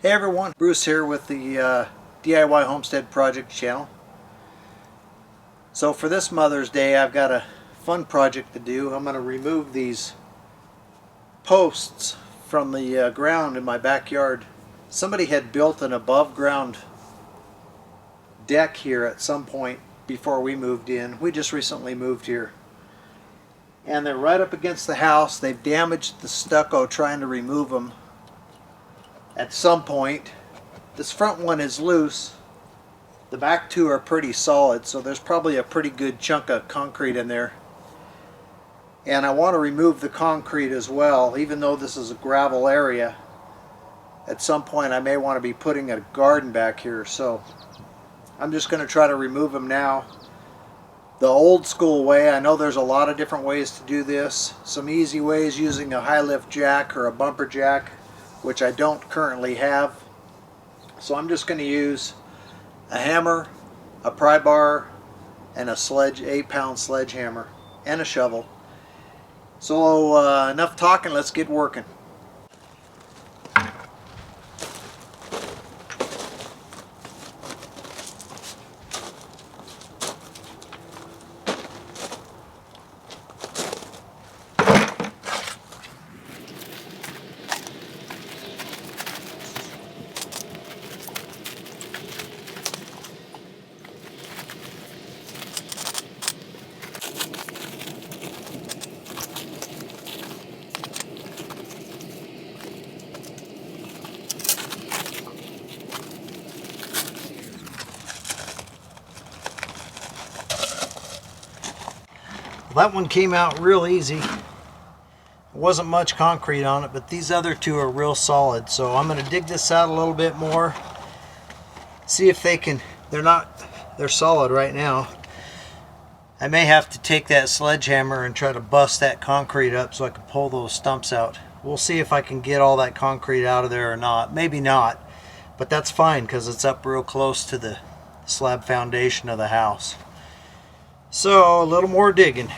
Hey everyone, Bruce here with the DIY Homestead Project channel. So for this Mother's Day I've got a fun project to do. I'm going to remove these posts from the ground in my backyard. Somebody had built an above ground deck here at some point before we moved in. We just recently moved here. And they're right up against the house. They've damaged the stucco trying to remove them at some point. This front one is loose. The back two are pretty solid, so there's probably a pretty good chunk of concrete in there. And I want to remove the concrete as well, even though this is a gravel area. At some point I may want to be putting a garden back here, so I'm just going to try to remove them now. The old school way, I know there's a lot of different ways to do this. Some easy ways using a high lift jack or a bumper jack, which I don't currently have. So I'm just going to use a hammer, a pry bar, and a Sledge 8-pound sledgehammer, and a shovel. So enough talking, let's get working. That one came out real easy. There wasn't much concrete on it, but these other two are real solid. So I'm going to dig this out a little bit more. See if they can, they're solid right now. I may have to take that sledgehammer and try to bust that concrete up so I can pull those stumps out. We'll see if I can get all that concrete out of there or not. Maybe not, but that's fine because it's up real close to the slab foundation of the house. So a little more digging.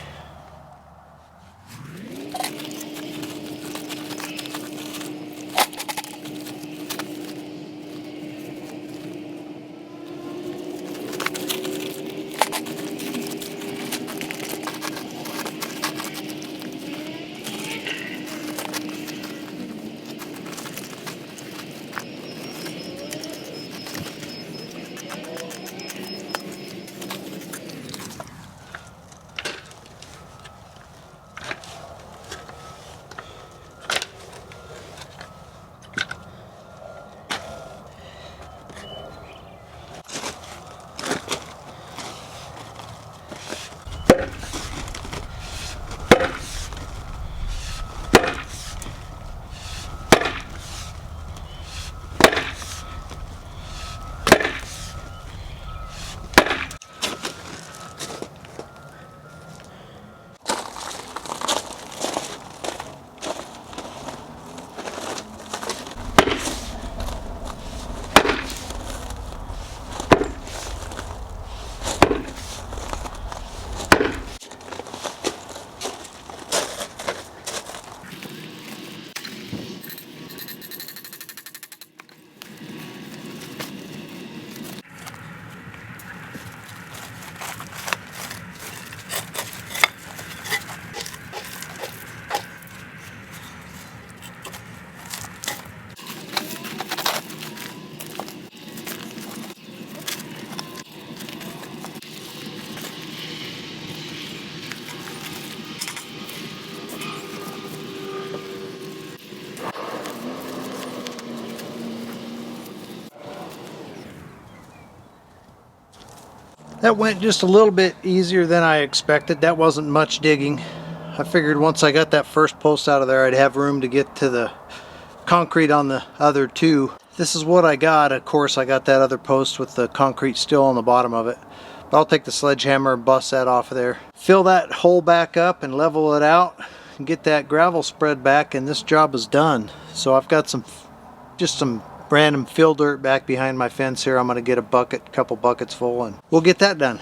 That went just a little bit easier than I expected. That wasn't much digging. I figured once I got that first post out of there, I'd have room to get to the concrete on the other two. This is what I got. Of course, I got that other post with the concrete still on the bottom of it. But I'll take the sledgehammer and bust that off of there. Fill that hole back up and level it out and get that gravel spread back, and this job is done. So I've got just some random fill dirt back behind my fence here. I'm going to get a couple buckets full, and we'll get that done.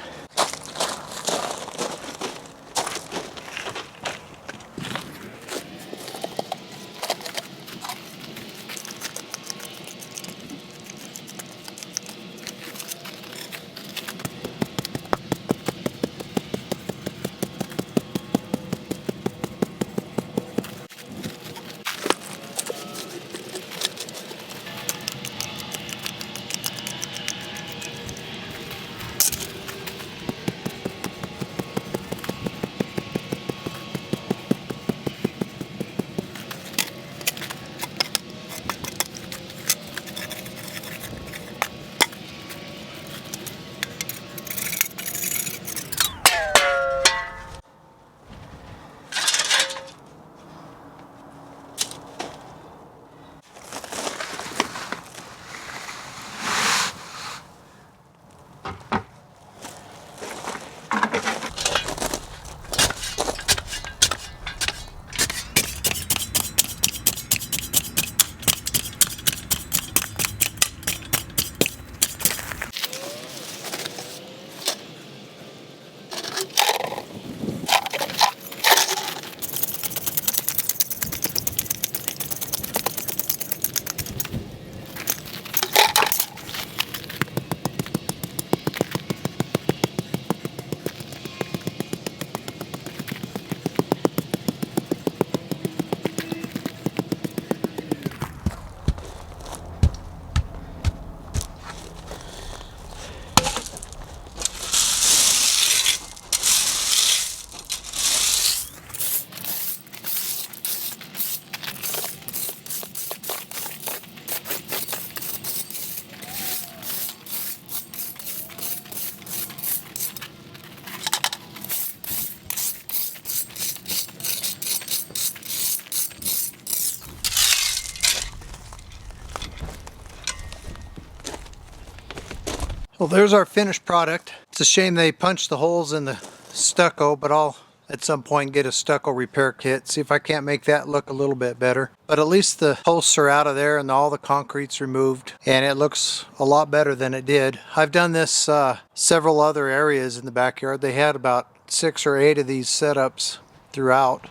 Well, there's our finished product. It's a shame they punched the holes in the stucco, but I'll at some point get a stucco repair kit, see if I can't make that look a little bit better. But at least the posts are out of there and all the concrete's removed, and it looks a lot better than it did. I've done this several other areas in the backyard. They had about 6 or 8 of these setups throughout.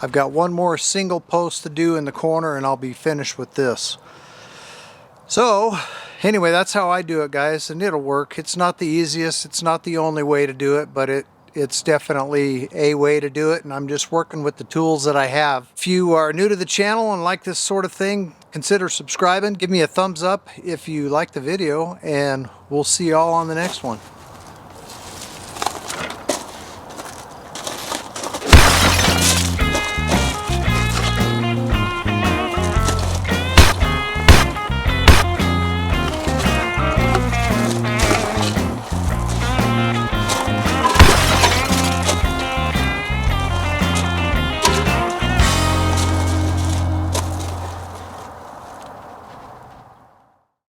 I've got one more single post to do in the corner and I'll be finished with this. So anyway, that's how I do it, guys, and it'll work. It's not the easiest, it's not the only way to do it, but it's definitely a way to do it, and I'm just working with the tools that I have. If you are new to the channel and like this sort of thing, consider subscribing. Give me a thumbs up if you like the video, and we'll see y'all on the next one.